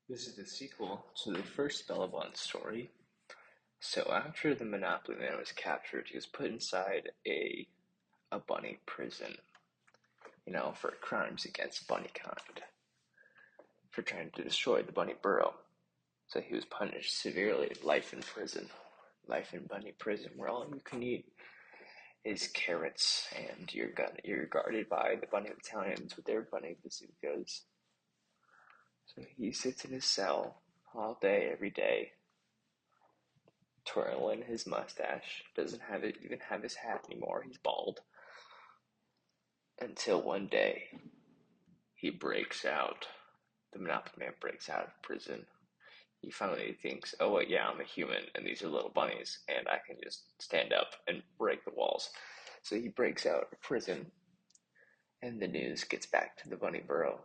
This is the sequel to the first Bellabon story. So after the Monopoly Man was captured, he was put inside a bunny prison, for crimes against bunny kind, for trying to destroy the bunny burrow. So he was punished severely, life in prison, life in bunny prison, where all you can eat is carrots, and you're guarded by the bunny battalions with their bunny bazookas. So he sits in his cell all day, every day, twirling his mustache. Doesn't even have his hat anymore. He's bald. Until one day, he breaks out. The Monopoly Man breaks out of prison. He finally thinks, oh, wait, yeah, I'm a human, and these are little bunnies, and I can just stand up and break the walls. So he breaks out of prison, and the news gets back to the bunny burrow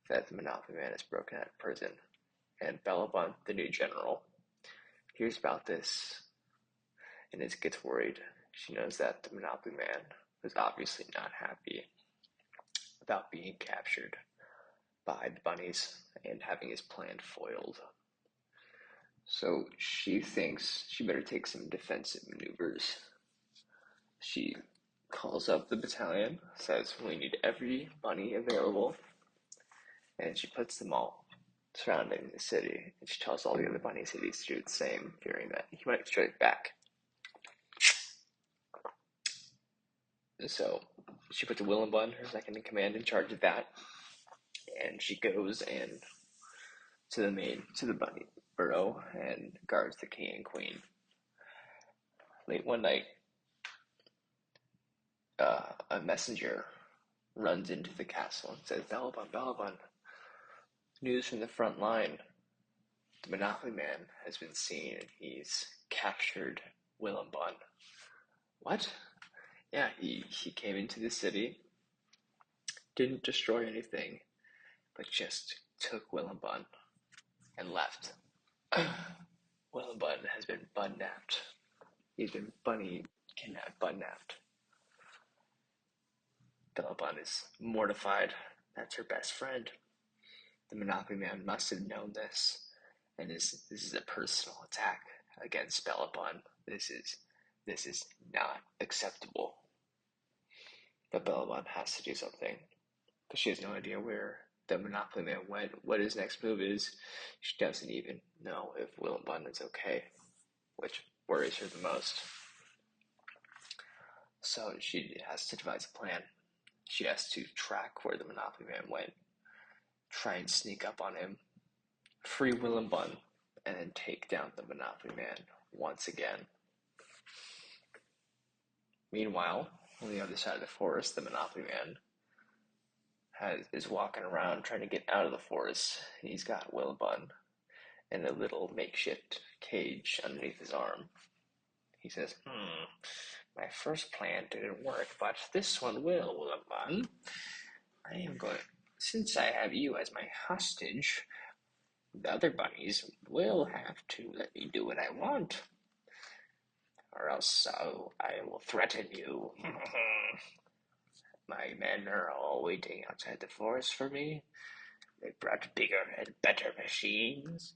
that the Monopoly Man has broken out of prison. And Bellabun, the new general, hears about this and gets worried. She knows that the Monopoly Man was obviously not happy about being captured by the bunnies and having his plan foiled. So she thinks she better take some defensive maneuvers. She calls up the battalion, says we need every bunny available, and she puts them all surrounding the city. And she tells all the other bunny cities to do the same, fearing that he might strike back. So she puts Bun, her second in command, in charge of that, and she goes and to the bunny burrow and guards the king and queen. Late one night, a messenger runs into the castle and says, Bellabun, Bellabun, news from the front line. The Monopoly Man has been seen and he's captured Bun. What? Yeah, he came into the city, didn't destroy anything, but just took Bun and left. Bun has been bun-napped. He's been bunny kidnapped, bun-napped. Bun is mortified. That's her best friend. The Monopoly Man must have known this, and this is a personal attack against Bun. This is not acceptable. But Bun has to do something, but she has no idea where the Monopoly Man went, what his next move is. She doesn't even know if Bun is okay, which worries her the most. So she has to devise a plan. She has to track where the Monopoly Man went, try and sneak up on him, free Bun, and then take down the Monopoly Man once again. Meanwhile, on the other side of the forest, the Monopoly Man is walking around trying to get out of the forest. He's got Bun in a little makeshift cage underneath his arm. He says, my first plan didn't work, but this one will, Bun. Since I have you as my hostage, the other bunnies will have to let me do what I want, or else I will threaten you. My men are all waiting outside the forest for me. They brought bigger and better machines,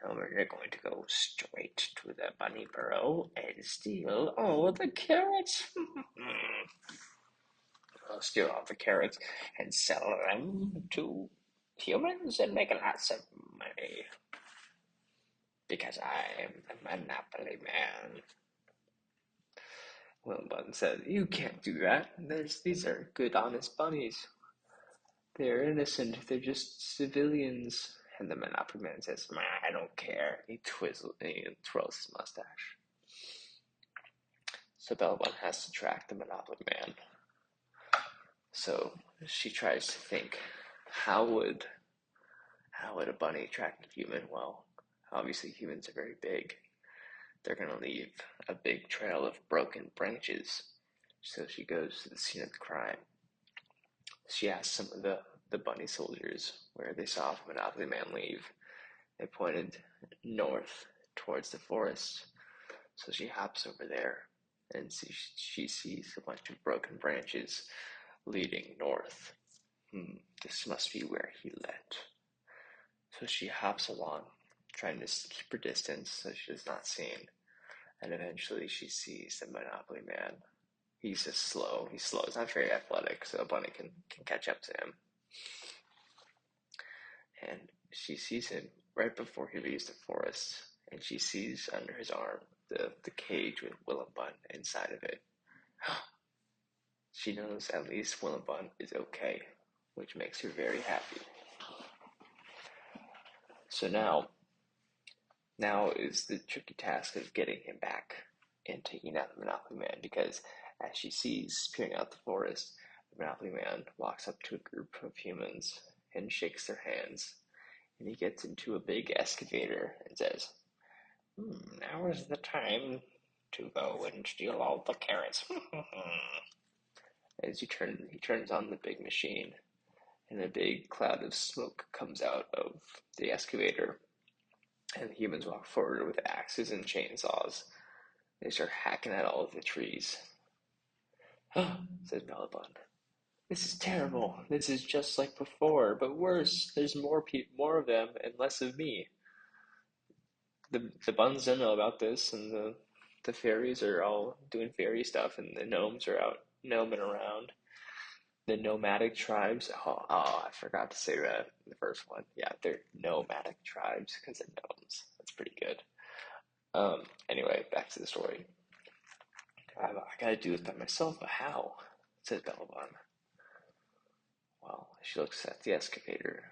and we're going to go straight to the bunny burrow and steal all the carrots. I'll steal all the carrots and sell them to humans and make lots of money. Because I am the Monopoly Man. Bun said, you can't do that. These are good, honest bunnies. They're innocent. They're just civilians. And the Monopoly Man says, I don't care. He twirls his mustache. So Bellabun has to track the Monopoly Man. So she tries to think, how would a bunny track a human? Well, obviously humans are very big. They're going to leave a big trail of broken branches. So she goes to the scene of the crime. She asks some of the bunny soldiers where they saw the Monopoly Man leave. They pointed north towards the forest. So she hops over there and she sees a bunch of broken branches leading north. This must be where he left. So she hops along, trying to keep her distance so she's not seen. And eventually she sees the Monopoly Man. He's just slow. He's slow. He's not very athletic, so Bunny can catch up to him. And she sees him right before he leaves the forest. And she sees under his arm the cage with Willem Bun inside of it. She knows at least Willem Bun is okay, which makes her very happy. So now is the tricky task of getting him back and taking out the Monopoly Man, because as she sees peering out the forest, the Monopoly Man walks up to a group of humans and shakes their hands, and he gets into a big excavator and says, now is the time to go and steal all the carrots. As he turns on the big machine, and a big cloud of smoke comes out of the excavator, and the humans walk forward with axes and chainsaws. They start hacking at all of the trees. Says Bellabun. This is terrible. This is just like before, but worse. There's more of them and less of me. The buns don't know about this, and the fairies are all doing fairy stuff, and the gnomes are out gnoming around. The nomadic tribes. Oh, I forgot to say that in the first one. Yeah, they're nomadic tribes because they're gnomes. That's pretty good. Anyway, back to the story. I gotta do this by myself, but how? Says Bellabun. Well, she looks at the excavator.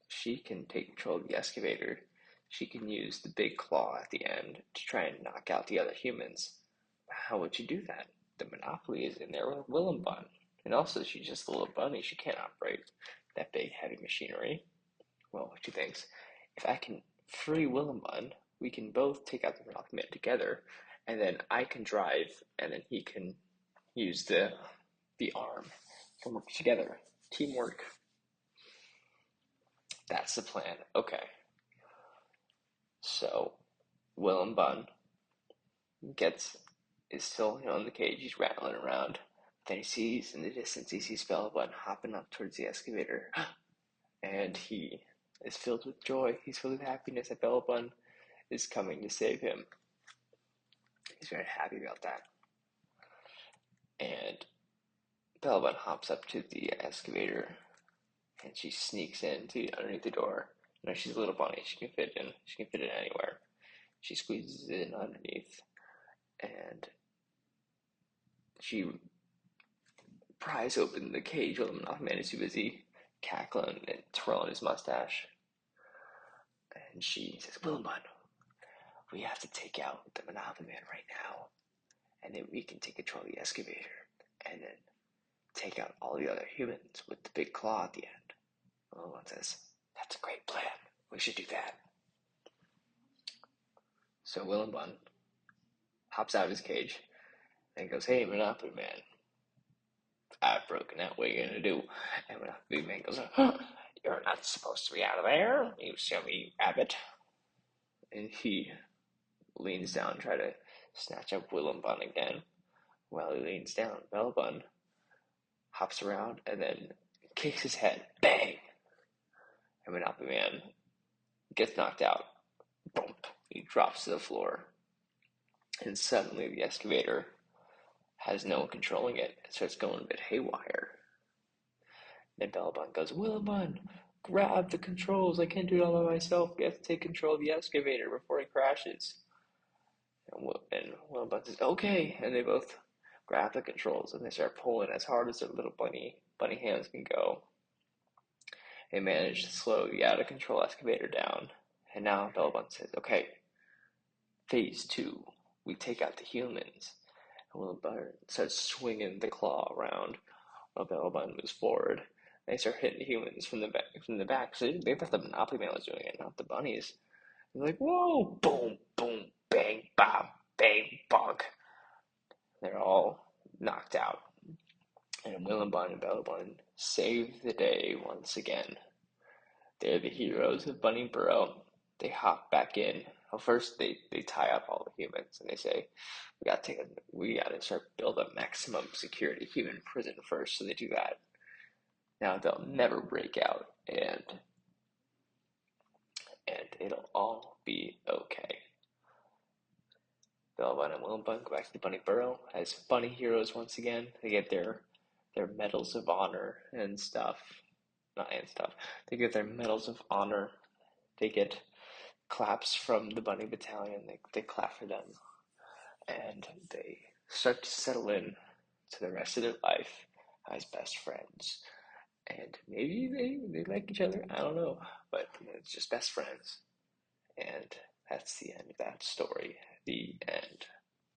She can take control of the excavator. She can use the big claw at the end to try and knock out the other humans. How would you do that? The Monopoly is in there with Willem Bun. And also, she's just a little bunny. She can't operate that big, heavy machinery. Well, she thinks, if I can free Willem Bun, we can both take out the Monopoly Man together, and then I can drive, and then he can use the arm and work together. Teamwork. That's the plan. Okay. So Willem Bun is still in the cage. He's rattling around. Then he sees in the distance, he sees Bellabun hopping up towards the excavator, and he is filled with joy. He's filled with happiness that Bellabun is coming to save him. He's very happy about that. And Bellabun hops up to the excavator, and she sneaks in underneath the door. She's a little bunny. She can fit in. She can fit in anywhere. She squeezes in underneath, and she pries open the cage while the Monopoly Man is too busy cackling and twirling his mustache. And she says, Willem Bun, we have to take out the Monopoly Man right now, and then we can take control of the excavator, and then take out all the other humans with the big claw at the end. Willem Bun says, that's a great plan. We should do that. So Willem Bun hops out of his cage and goes, hey, Monopoly Man, I've broken out. What are you going to do? And Monopoly Man goes, you're not supposed to be out of there, you silly rabbit. And he leans down and try to snatch up Willem Bun again. While he leans down, Bellabun hops around and then kicks his head. Bang! And Monopoly Man gets knocked out. Boom! He drops to the floor. And suddenly the excavator has no one controlling it. It starts going a bit haywire. Then Bellabun goes, Willem Bun, grab the controls. I can't do it all by myself. We have to take control of the excavator before it crashes. And Willem Bun says, okay. And they both grab the controls and they start pulling as hard as their little bunny hands can go. They manage to slow the out of control excavator down. And now Bellabun says, okay, phase 2, we take out the humans. And Willem Bun starts swinging the claw around while Bellabun moves forward. And they start hitting humans from the back. So they thought the Monopoly Man was doing it, not the bunnies. They're like, whoa, boom, boom, bang, bam, bang, bonk. They're all knocked out. And Willem Bun and Bellabun save the day once again. They're the heroes of Bunny Burrow. They hop back in. Well, first they tie up all the humans and they say, we gotta start build a maximum security human prison first. So they do that. Now they'll never break out, and it'll all be okay. Bella and Wilbur go back to the bunny burrow as bunny heroes once again. They get their medals of honor and stuff. Not and stuff. They get their medals of honor. They get claps from the bunny battalion. They clap for them. And they start to settle in to the rest of their life as best friends. And maybe they like each other. I don't know. But it's just best friends. And that's the end of that story. The end.